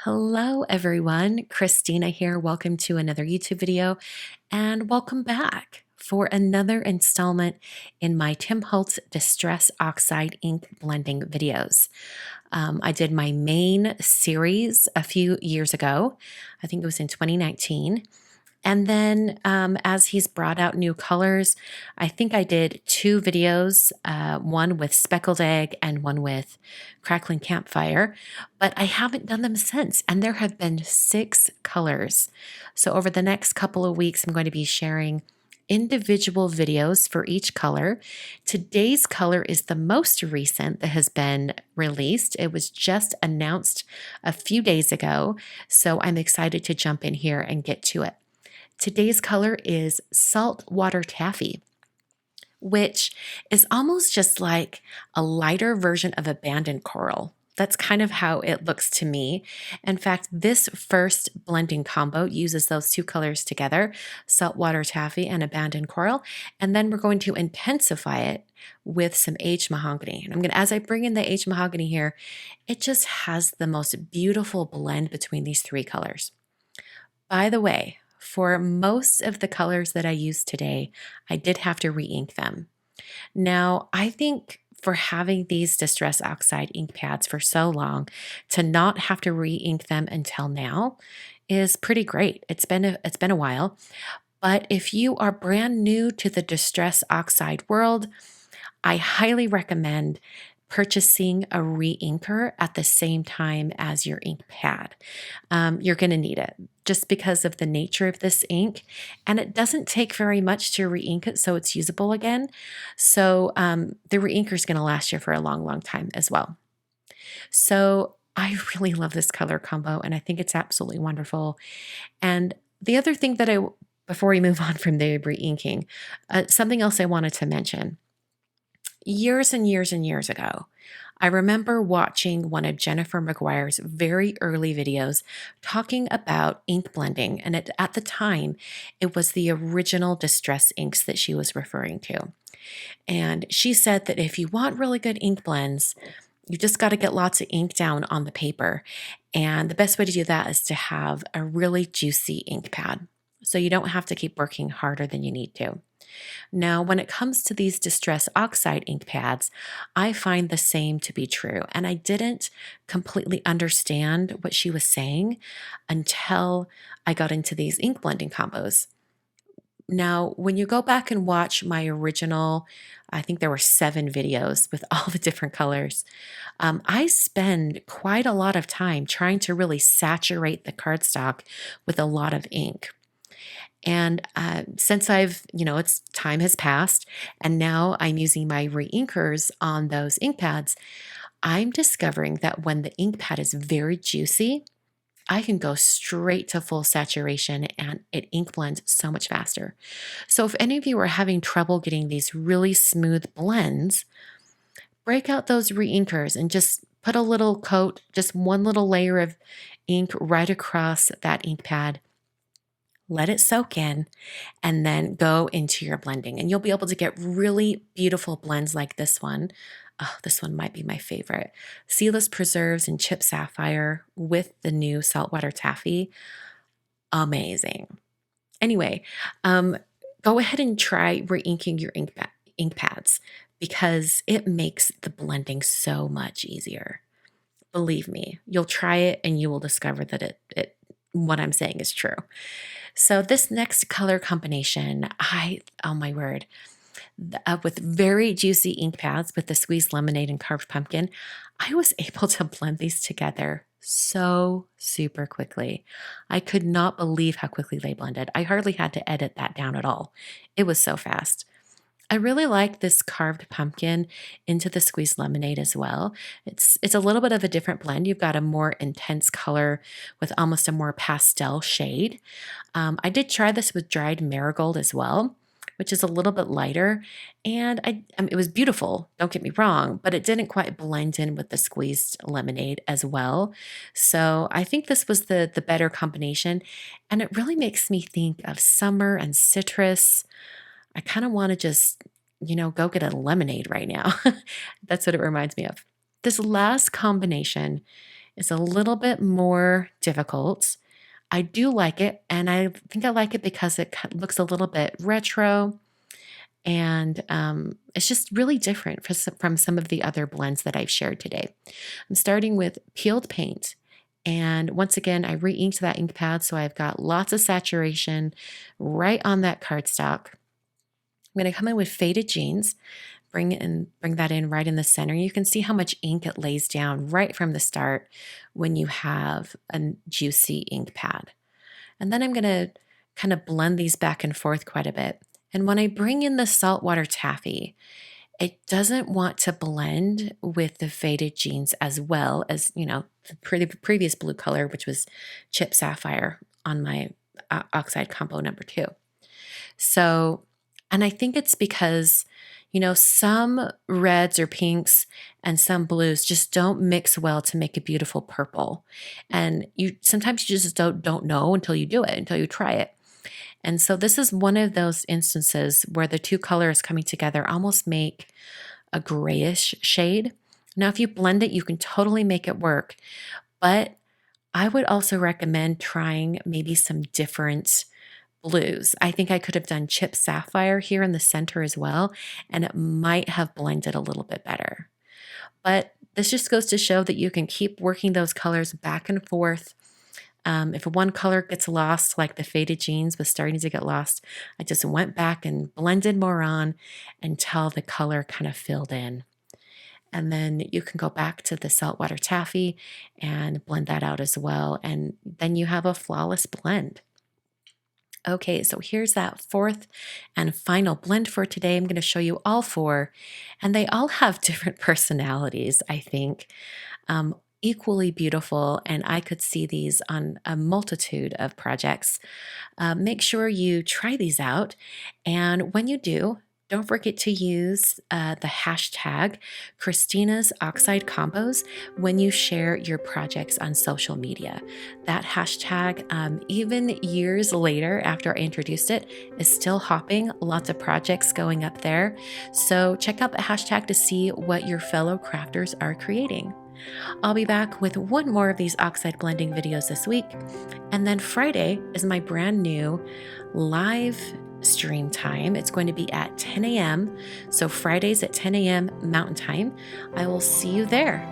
Hello, everyone. Christina here. Welcome to another YouTube video and welcome back for another installment in my Tim Holtz Distress Oxide ink blending videos. I did my main series a few years ago. I think it was in 2019. And then as he's brought out new colors, I think I did two videos, one with speckled egg and one with crackling campfire, but I haven't done them since. And there have been 6 colors. So over the next couple of weeks, I'm going to be sharing individual videos for each color. Today's color is the most recent that has been released. It was just announced a few days ago. So I'm excited to jump in here and get to it. Today's color is Saltwater Taffy, which is almost just like a lighter version of Abandoned Coral. That's kind of how it looks to me. In fact, this first blending combo uses those two colors together, Saltwater Taffy and Abandoned Coral, and then we're going to intensify it with some aged mahogany. And as I bring in the aged mahogany here, it just has the most beautiful blend between these 3 colors. By the way, for most of the colors that I used today, I did have to re-ink them. Now, I think for having these Distress Oxide ink pads for so long, to not have to re-ink them until now is pretty great. It's been a while. But if you are brand new to the Distress Oxide world, I highly recommend purchasing a re-inker at the same time as your ink pad. You're going to need it just because of the nature of this ink, and it doesn't take very much to re-ink it so it's usable again. So the re-inker is going to last you for a long, long time as well. So I really love this color combo, and I think it's absolutely wonderful. And the other thing that before we move on from the re-inking, something else I wanted to mention. Years and years and years ago, I remember watching one of Jennifer McGuire's very early videos talking about ink blending. And at the time, it was the original distress inks that she was referring to. And she said that if you want really good ink blends, you just got to get lots of ink down on the paper. And the best way to do that is to have a really juicy ink pad. So you don't have to keep working harder than you need to. Now, when it comes to these Distress Oxide ink pads, I find the same to be true. And I didn't completely understand what she was saying until I got into these ink blending combos. Now, when you go back and watch my original, I think there were 7 videos with all the different colors, I spend quite a lot of time trying to really saturate the cardstock with a lot of ink. And since time has passed, and now I'm using my re-inkers on those ink pads, I'm discovering that when the ink pad is very juicy, I can go straight to full saturation and it ink blends so much faster. So if any of you are having trouble getting these really smooth blends, break out those re-inkers and just put a little coat, just one little layer of ink right across that ink pad. Let it soak in, and then go into your blending. And you'll be able to get really beautiful blends like this one. Oh, this one might be my favorite. Sealess Preserves and Chip Sapphire with the new Saltwater Taffy. Amazing. Anyway, go ahead and try re-inking your ink pads because it makes the blending so much easier. Believe me, you'll try it and you will discover that what I'm saying is true. So this next color combination, oh my word, with very juicy ink pads with the Squeezed Lemonade and Carved Pumpkin, I was able to blend these together so super quickly. I could not believe how quickly they blended. I hardly had to edit that down at all. It was so fast. I really like this Carved Pumpkin into the Squeezed Lemonade as well. It's a little bit of a different blend. You've got a more intense color with almost a more pastel shade. I did try this with Dried Marigold as well, which is a little bit lighter. And it was beautiful, don't get me wrong, but it didn't quite blend in with the Squeezed Lemonade as well. So I think this was the better combination. And it really makes me think of summer and citrus. I kind of want to just, go get a lemonade right now. That's what it reminds me of. This last combination is a little bit more difficult. I do like it, and I think I like it because it looks a little bit retro, and it's just really different from some of the other blends that I've shared today. I'm starting with peeled paint. And once again, I re-inked that ink pad, so I've got lots of saturation right on that cardstock. I'm going to come in with Faded Jeans, bring that in right in the center. You can see how much ink it lays down right from the start when you have a juicy ink pad. And then I'm going to kind of blend these back and forth quite a bit. And when I bring in the saltwater taffy, it doesn't want to blend with the Faded Jeans as well as, the previous blue color, which was Chip Sapphire on my Oxide Combo number 2. So, and I think it's because, some reds or pinks and some blues just don't mix well to make a beautiful purple. And sometimes you just don't know until you do it, until you try it. And so this is one of those instances where the two colors coming together almost make a grayish shade. Now, if you blend it, you can totally make it work, but I would also recommend trying maybe some different blues. I think I could have done Chip Sapphire here in the center as well, and it might have blended a little bit better. But this just goes to show that you can keep working those colors back and forth. If one color gets lost, like the Faded Jeans was starting to get lost, I just went back and blended more on until the color kind of filled in. And then you can go back to the saltwater taffy and blend that out as well. And then you have a flawless blend. Okay, so here's that fourth and final blend for today. I'm going to show you all 4, and they all have different personalities, I think. Equally beautiful, and I could see these on a multitude of projects. Make sure you try these out, and when you do, don't forget to use the hashtag Christina's Oxide Combos when you share your projects on social media. That hashtag, even years later after I introduced it, is still hopping. Lots of projects going up there. So check out the hashtag to see what your fellow crafters are creating. I'll be back with one more of these oxide blending videos this week. And then Friday is my brand new live stream time. It's going to be at 10 a.m. So Fridays at 10 a.m. Mountain Time. I will see you there.